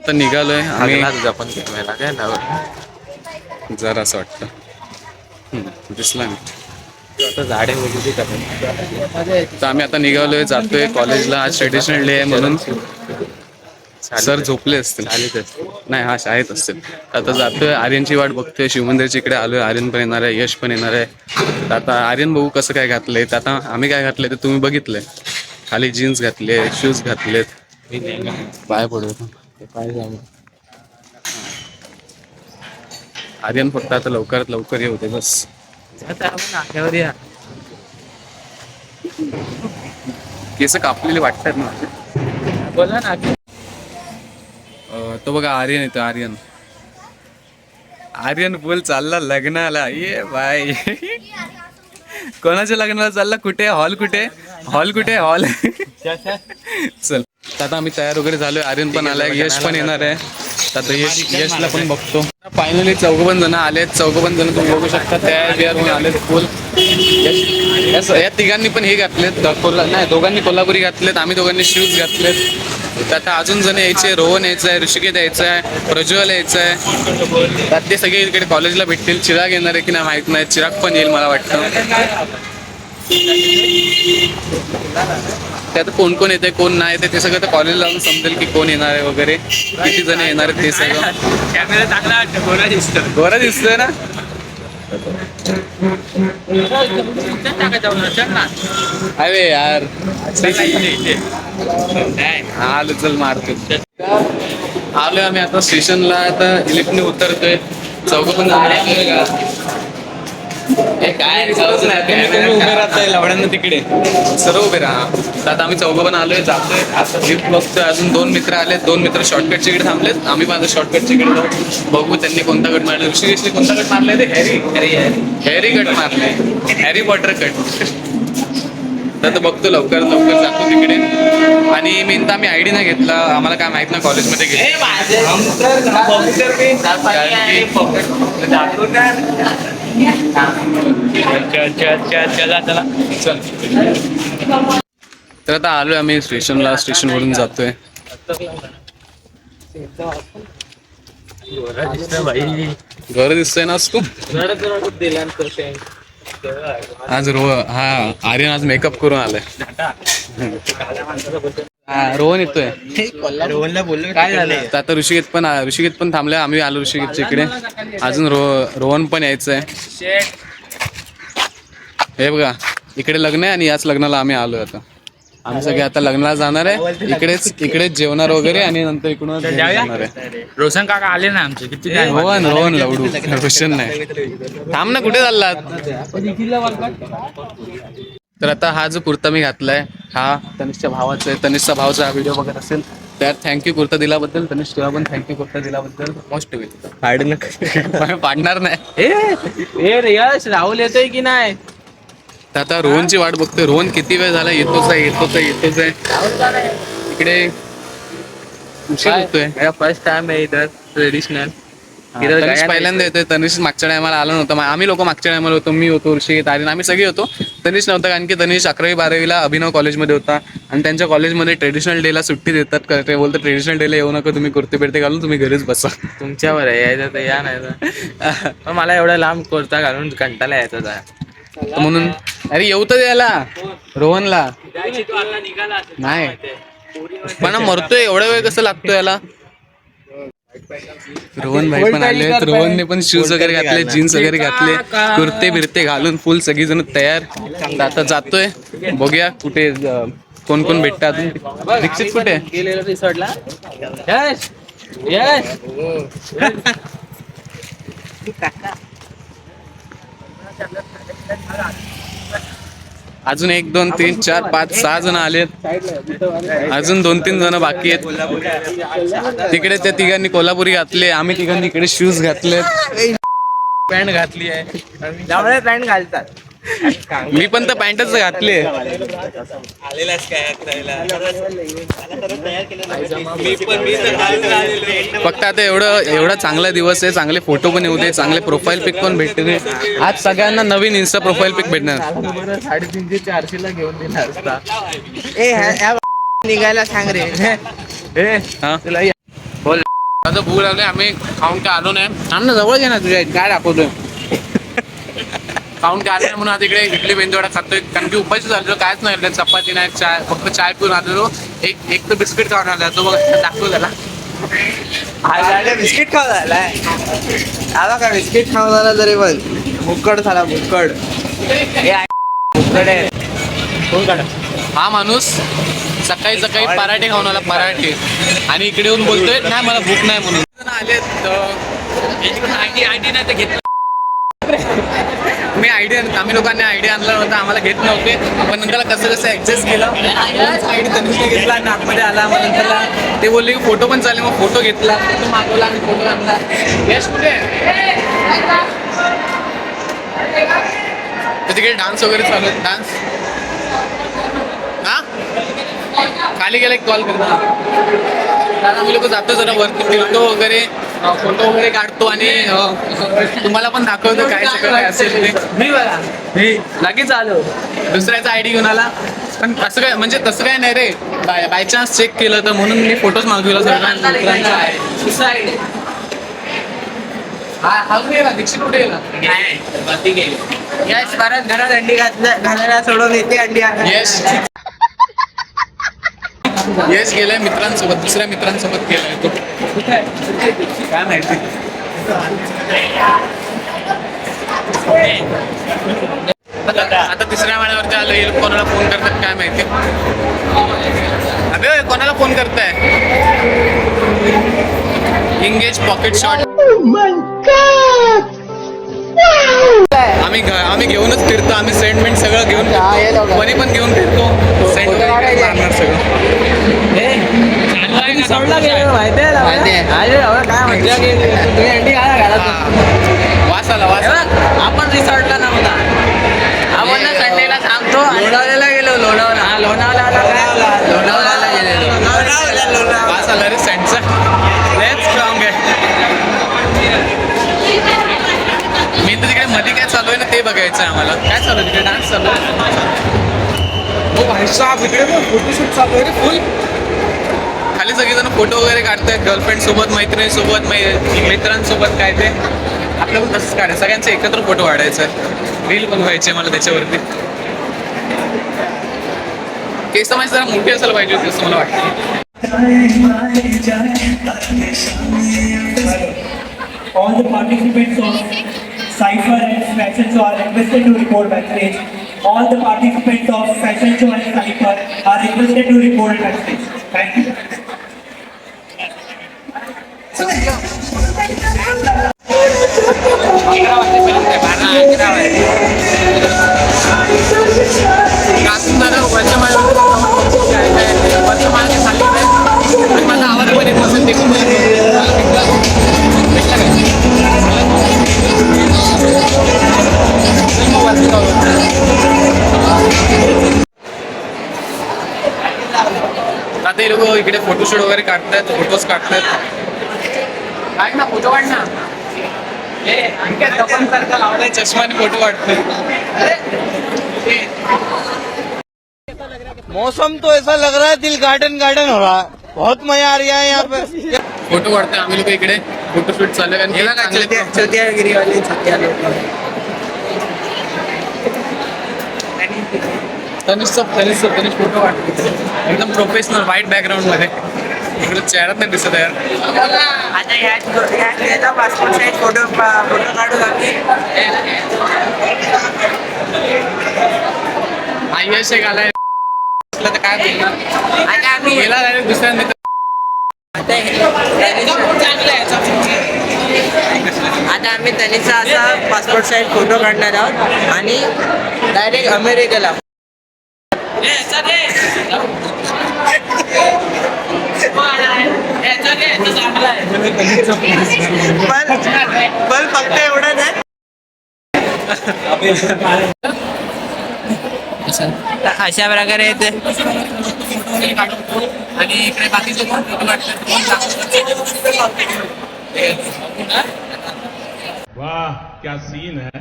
तर निघालोय आम्ही. आपण काय जरा असं वाटतं दिसला नाही. आता झाडे वगैरे तर आम्ही आता निघालोय, जातोय कॉलेजला. आज ट्रेडिशनल डे आहे म्हणून सर झोपले असतील. नाही, हा शाळेत असतील. आता जातोय, आर्यनची वाट बघतोय. शिवमंदिरच्या इकडे आलोय. आर्यन पण येणार आहे, यश पण येणार आहे. तर आता आर्यन बघू कसं काय घातलंय. तर आता आम्ही काय घातलंय ते तुम्ही बघितलंय. खाली जीन्स घातले, शूज घातलेत. पाय पडू काय सांगू. आर्यन फक्त आता लवकरात लवकर येऊ दे बस. नाक्यावर या. केस कापलेले वाटतात ना. बोला ना. तो बघा आर्यन येतो. आर्यन बोल चालला लग्नाला. ये बाय. कोणाच्या लग्नाला चालला? कुठे हॉल? कुठे हॉल? चल, आता आम्ही तयार वगैरे झालोय. आर्यन पण आलाय, यश पण येणार आहे. आता यशला पण बघतो. फायनली 4 जण आलेत. 4 जण तुम्ही बघू शकता, तयार बियार होऊन आलेत फुल. या तिघांनी पण हे घातलेत, नाही दोघांनी कोल्हापुरी घातलेत, आम्ही दोघांनी शूज घातलेत. आता अजून जण यायचे. रोहन यायचं आहे, ऋषिकेत यायचं आहे, प्रज्वल यायचं आहे. तर ते सगळे इकडे कॉलेजला भेटतील. चिराग येणार आहे की नाही माहित नाही. चिराग पण येईल मला वाटतं. त्यात कोण कोण येते कोण नाही येते ते सगळं तर कॉलेजला जाऊन समजेल की कोण येणार आहे वगैरे, किती जण येणार आहेत ते सगळं. कॅमेरा चांगला वाटतं, गोरा दिसतोय ना. अरे यार आलो, चल मारतो. आलोय आम्ही आता स्टेशनला. आता इलेक्ट्रिक उतरतोय. 4 पण काय उभे राहताय लवड्यांना तिकडे, सर्व उभे राहा. तर आता आम्ही 4 पण आलोय, जातोय. आता लिफ्ट बघतोय. अजून 2 मित्र आलेत. 2 मित्र शॉर्टकटच्या इकडे थांबलेत. आम्ही माझं शॉर्टकटच्या इकडे जाऊ. बघू त्यांनी कोणता गट मारला. ऋषिकेशने कोणता गट मारलाय? ते हॅरी गट मारलाय. हॅरी पॉटर गट. तर बघतो, लवकर जातो तिकडे. आणि मेन तर आम्ही आयडी नाही घेतला. आम्हाला काय माहित नाही कॉलेजमध्ये गेले. तर आता आलोय आम्ही स्टेशनला. स्टेशनवरून जातोय. घर दिसतोय ना तू आज. आर्यन आज मेकअप करून आलाय. रोहन येतोय. रोहनला बोललो काय झालं. आता ऋषिकेत पण थांबलाय. आम्ही आलो ऋषिकेतच्या इकडे. अजून रोहन पण यायचंय. हे बघा, इकडे लग्न आहे आणि याच लग्नाला आम्ही आलोय. आता आम्ही सगळे आता लग्नाला जाणार आहे. इकडेच जेवणार वगैरे आणि नंतर इकडून जाणार आहे. रोशन काका आले ना आमचे. किती रोहन लवडू. रोशन नाही. थांब ना, कुठे चाललात? तर आता हा जो कुर्ता मी घातलाय हा तनिषच्या भावाचा आहे. तनिषचा भावाचा व्हिडिओ बघत असेल तर थँक्यू कुर्ता दिल्याबद्दल. तनिष तुला पण थँक्यू कुर्ता दिल्याबद्दल. Most welcome. पाडणार नाही. यश राहुल येतोय की नाही? तर आता रोहनची वाट बघतोय. रोहन किती वेळ झाला येतोच आहे. इकडे उशीर होतोय. फर्स्ट टाइम आहे इधर ट्रेडिशनल. तनिष पहिल्यांदा येतोय. तनिष मागच्या टायमाला आला नव्हता. आम्ही लोक मागच्या टायमाला होतो. मी होतो, ऋषिकेत, आर्यन, आम्ही सगळे होतो. तनिष नव्हता कारण की तनिष 11वी-12वीला अभिनव कॉलेजमध्ये होता आणि त्यांच्या कॉलेजमध्ये ट्रेडिशनल डेला सुट्टी देतात. ते बोलतात ट्रेडिशनल डेला येऊ नका तुम्ही, कुर्ते बिर्ते घालून तुम्ही घरीच बसा. तुमच्यावर आहे, यायचं तर या नाही तर. मला एवढा लांब कुर्ता घालून कंटाळा यायचा. म्हणून अरे येऊ तर द्यायला रोहनला नाही. पण मरतोय एवढा वेळ कसं लागतो याला. रोहन भाई पण आले. रोहनने पण शूज वगैरे घातले, जीन्स वगैरे घातले, कुर्ते बिरते घालून फुल सगळी जण तयार. आता जातोय. बघूया कुठे कोण कोण भेटतात. दीक्षित कुठे गेलेला रिसॉर्टला. यश यश अजून 1 2 3 4 5 6 जण आलेत. अजून 2-3 जण बाकी आहेत. तिकडे त्या तिघांनी कोल्हापुरी घातले. आम्ही तिघांनी इकडे शूज घातलेत. पॅन्ट घातली आहे. त्यामुळे पॅन्ट घालतात. मी पण तर पॅन्टच घातली. फक्त आता एवढा चांगला दिवस आहे. चांगले फोटो पण येऊ दे, चांगले प्रोफाईल पिक पण भेटते. आज सगळ्यांना नवीन इन्स्टा प्रोफाईल पिक भेटणार. 350-400 ला घेऊन दिला असता. निघायला सांग रे. हा बोल. माझं भूक लागले, आम्ही खाऊन काय आलो नाही. आम्ही जवळ घे ना तुझ्या काय दाखवतोय. खाऊन काय आलो नाही म्हणून आता इकडे इडली मेंदूवडा खातोय. कारण की उपाशी झालेलो, कायच नाही, चपाती नाही, चाय, फक्त चाय पिऊन आलेलो. एक तर बिस्किट खाऊन आला, तो बघ दाखवू त्याला. बिस्किट खाऊ झालाय आता का बिस्किट खाऊ झाला तरी पण भुक्कड झाला भुक्कड. हा माणूस सकाळी सकाळी पराठे खाऊन आला, पराठे, आणि इकडे येऊन बोलतोय नाही मला भूक नाही म्हणून. आले आयडी नाही तर घेतलं. मी आयडिया, आम्ही लोकांनी आयडिया आणला होता, आम्हाला घेत नव्हते. पण नंतर कसं कसं ऍडजस्ट केलं, आयडी तनुषने घेतला आणि आतमध्ये आला. मग नंतर ते बोलले की फोटो पण चालेल, मग फोटो घेतला, फोटो मागवला आणि फोटो आणला. यश कुठे तर तिकडे डान्स वगैरे चालू आहे. डान्स हा खाली गेला एक कॉल करता. आम्ही लोक जातो जरा वरती फिरतो वगैरे, फोटो वगैरे काढतो आणि तुम्हाला पण दाखवतो काय सगळं काय असेल ते. मी लगेच आलो, दुसऱ्याचा आयडी घेऊन आला. पण असं काय म्हणजे तसं काय नाही रे, बाय चान्स चेक केलं तर म्हणून मी फोटोच मागविला सगळ्यांना. दीक्षित कुठे गेला? यश परत घरात अंडी घालायला सोडून येते अंडी. यश गेलाय मित्रांसोबत, दुसऱ्या मित्रांसोबत गेलाय तो. काय माहिती. आता तिसऱ्या माळ्यावरती आलो, येईल कोणाला फोन करतात काय माहिती. अबे कोणाला फोन करताय. Engage pocket shot. आम्ही घेऊनच फिरतो, आम्ही सेंटमेंट सगळं घेऊन, कोणी पण घेऊन फिरतो. सेंट मारणार सगळं. वास आला, वास आला. आपण रिसॉर्टला नव्हता, आपण ना संडेला सांगतो लोणावळ्याला गेलो. लोणावळ्याला गेलेलो. वास आला रे सेंटचा. लेट्स स्ट्रॉंग आहे. मी तर तिकडे मध्ये काय चालू आहे ना ते बघायचं आहे आम्हाला. काय चालू आहे तिकडे, डान्स चालू आहे. हो भाई साहब, इकडे फोटोशूट चालू आहे रे फुल. खाली सगळेजण फोटो वगैरे काढतायत, गर्लफ्रेंड सोबत, मैत्रिणीसोबत, मित्रांसोबत. काय ते आपलं पण तसंच काढायचं, सगळ्यांचे एकत्र फोटो काढायचं. रील बनवायचे मला त्याच्यावरती. केस माझी जरा मोठी असायला पाहिजे होती असं मला वाटतं. All the participants of Cypher and Fashion Show are requested to report backstage. All the participants of Fashion Show and Cypher are requested to report backstage. Thank you. माझा आवाज पण एक मस्त देखून आता हे लोक इकडे फोटोशूट वगैरे काढतात, फोटोज काढतात. काय ना फोटो काढ ना. लावलाय चष्माने फोटो काढतोय. मौसम तो ऐसा लग रहा है दिल गार्डन गार्डन हो रहा है. बहुत मजा आ रहा है यहाँ पे. फोटो काढतोय आम्ही लोक इकडे. फोटोशूट चालू आहे. चौथियागिरीवाले तनिष फोटो काढतो एकदम प्रोफेशनल व्हाईट बॅकग्राऊंड मध्ये. इकडे चेहराच नाही दिसत यार. आता ह्या पासपोर्ट साईज फोटो काढू लागले. यश एक आलाय तर काय बोलणार. आता आम्ही गेला डायरेक्ट दुसऱ्या मित्र. आता आम्ही तनिषचा असा पासपोर्ट साईज फोटो काढणार आहोत आणि डायरेक्ट अमेरिकेला. पण फक्त एवढं नाही. अशा प्रकारे येते. आणि इकडे बाकीचे कोण फोटो काढतात. वाह क्या सीन है,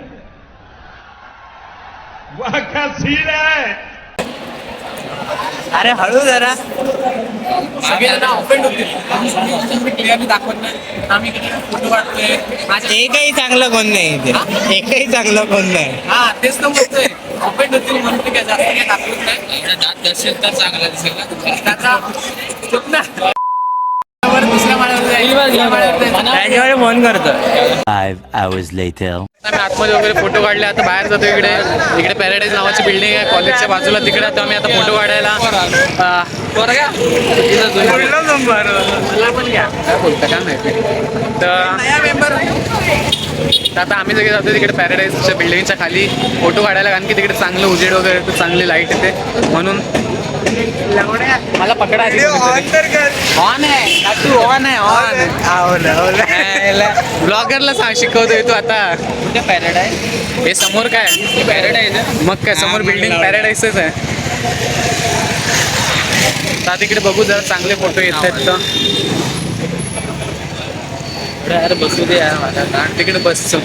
वाह क्या सीन है. अरे हळू जरा. सगळ्यांना ऑफेंड होतील क्लिअरली दाखवत नाही आम्ही फोटो काढतोय. एकही चांगलं कोण नाही इथे. एकही चांगलं कोण नाही. हा तेच तर बोलतोय ऑफेंड होतील म्हणून ते काय जास्त काय दाखवत नाही. दात असेल तर चांगला दिसेल ना त्याचा चुक ना. दुसऱ्या माळ्यावर जाईल. त्याच्यावर फोन करतो. 5 hours later. आम्ही आतमध्ये वगैरे फोटो काढले. आता बाहेर जातो. इकडे पॅराडाईज नावाची बिल्डिंग आहे कॉलेजच्या बाजूला. तिकडे आता आम्ही आता फोटो काढायला काय बोलता काय माहिती. तर आता आम्ही सगळे जातो तिकडे पॅराडाईजच्या बिल्डिंगच्या खाली फोटो काढायला. कारण की तिकडे चांगलं उजेड वगैरे येतं, चांगली लाईट येते म्हणून. मला पकडा ऑन आहे तू ऑन आहे ऑन. ब्लॉगरला सांग शिकवतोय तू आता. पॅराडाईज हे समोर काय पॅराडाईज आहे. मग काय समोर बिल्डिंग पॅराडाईजच आहे. आता तिकडे बघू जरा चांगले फोटो येत आहेत तर यार बसू दे यार मला. तिकडे बसचं.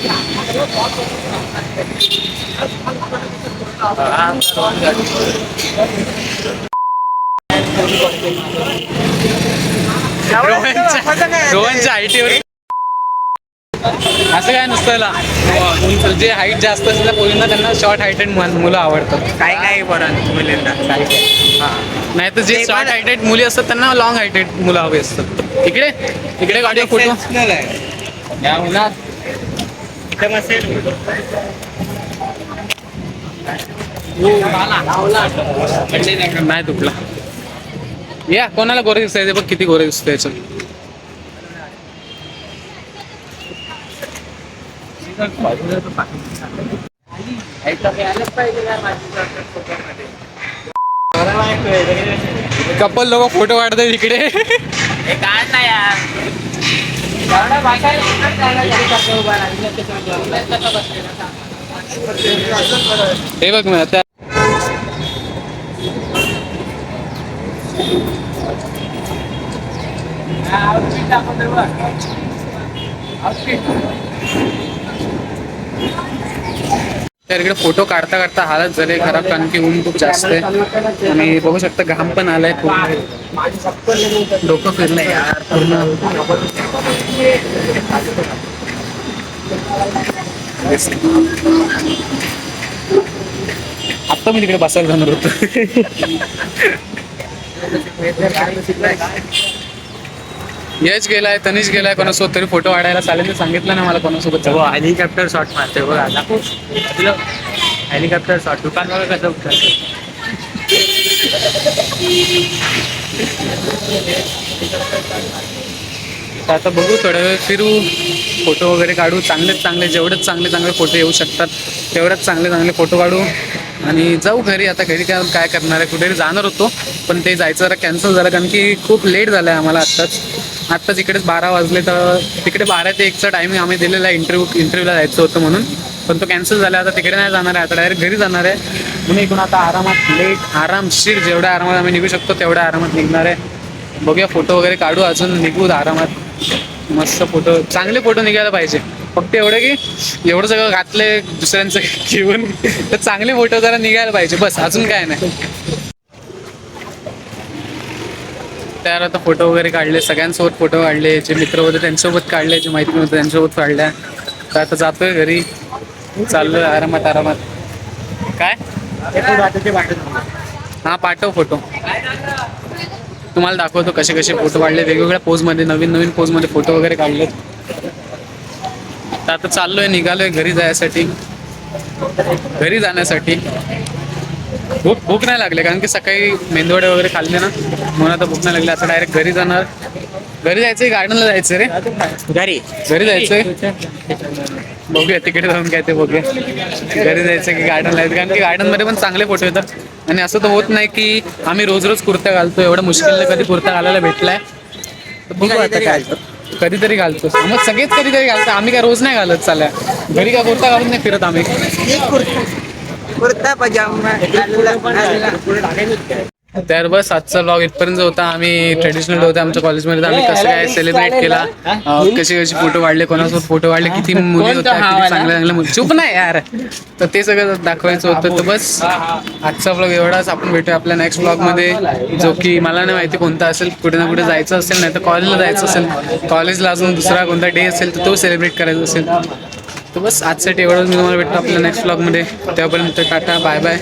रोहनच्या हाईटीवर असं काय नसतं. जे हाईट जास्त असलेल्या पोरींना त्यांना शॉर्ट हाईटेड मुलं आवडतात. काय काय बरं मुलींना. नाही तर जे शॉर्ट हाईटेड मुली असतात त्यांना लॉंग हाईटेड मुलं हवी असतात. इकडे इकडे काढूया फोटो. या उन्हात नाही तुटला. या कोणाला गोरे दिसतंय बघ किती गोरे दिसतंय याच्यात. कपल लोक फोटो काढतात इकडे. हे बघ ना त्या तर इकडे फोटो काढता काढता हालत झाले खराब कारण की ऊन खूप जास्त आहे आणि बघू शकता घाम पण आलाय पूर्ण. डोकं फिरलंय यार पूर्ण. आता मी तिकडे बसायला जाणार होतो. यश गेलाय, तनिष गेलाय, कोणासोबत तरी फोटो काढायला. चालेल सांगितलं ना मला कोणासोबत. हेलिकॉप्टर शॉट मारते बघ आता. हेलिकॉप्टर शॉट दुकान बघा कसं उठतं. आता बघू थोड्या वेळ फिरू, फोटो वगैरे काढू. चांगले जेवढेच चांगले फोटो येऊ शकतात तेवढेच चांगले फोटो काढू आणि जाऊ घरी. आता घरी काय करणार आहे, कुठेतरी जाणार होतो पण ते जायचं जरा कॅन्सल झालं कारण की खूप लेट झालं आहे आम्हाला. आत्ताच इकडेच 12 वाजले तर तिकडे 12 ते 1चा टायमिंग आम्ही दिलेला आहे. इंटरव्ह्यूला जायचं होतं म्हणून, पण तो कॅन्सल झाला. आता तिकडे नाही जाणार आहे, आता डायरेक्ट घरी जाणार आहे. म्हणून इकडून आता आरामशीर जेवढ्या आरामात आम्ही निघू शकतो तेवढ्या आरामात निघणार आहे. बघूया फोटो वगैरे काढू, अजून निघू आरामात. मस्त फोटो, चांगले फोटो निघायला पाहिजे. फक्त एवढं की एवढं सगळं घातलंय दुसऱ्यांचं घेऊन तर चांगले फोटो जरा निघायला पाहिजे बस, अजून काय नाही. त्यावर आता फोटो वगैरे काढले, सगळ्यांसोबत फोटो काढले. जे मित्र होते त्यांच्यासोबत काढले, जे मैत्रिणी होते त्यांच्यासोबत काढल्या. तर आता जातोय घरी, चाललोय आरामात. काय हा पाठव फोटो, तुम्हाला दाखवतो कसे फोटो काढले. वेगवेगळ्या पोजमध्ये, नवीन पोजमध्ये फोटो वगैरे काढलेत. तर आता चाललोय, निघालोय घरी जाण्यासाठी. भूक नाही लागले कारण की सकाळी मेंदवडे वगैरे खाल्ले ना, म्हणून आता भूक नाही लागली. आता डायरेक्ट घरी जाणार. घरी जायचंय, गार्डनला जायचं रे. घरी जायचंय, बघूया तिकडे जाऊन काय ते बघूया. घरी जायचं की गार्डनला जायचं, कारण की गार्डनमध्ये पण चांगले फोटो येतात. आणि असं तर होत नाही की आम्ही रोज कुर्ता घालतो. एवढं मुश्किलने कधी कुर्ता घालायला भेटलाय. तर बघू आता काय, कधीतरी घालतो. मग सगळेच कधीतरी घालतो, आम्ही काय रोज नाही घालत. चालल्या घरी काय कुर्ता घालून नाही फिरत आम्ही. कुर्ता पजामा. तर बस आजचा ब्लॉग इथपर्यंत होता. आम्ही ट्रेडिशनल होता आमच्या कॉलेजमध्ये. आम्ही कसं काय सेलिब्रेट केला, कसे कसे फोटो वाढले, कोणासोबत फोटो वाढले, किती मुली होत्या, किती चांगल्या चांगल्या मुली. चुप नाही यार. तर ते सगळं दाखवायचं होतं. तर बस आजचा ब्लॉग एवढाच. आपण भेटूया आपल्या नेक्स्ट ब्लॉगमध्ये, जो की मला नाही माहिती कोणता असेल. कुठे ना कुठे जायचं असेल, नाही तर कॉलेजला जायचं असेल, कॉलेजला अजून दुसरा कोणता डे असेल तर तो सेलिब्रेट करायचा असेल. तर बस आजसाठी एवढंच. मी तुम्हाला भेटतो आपल्या नेक्स्ट ब्लॉगमध्ये. तेव्हापर्यंत टाटा, बाय बाय.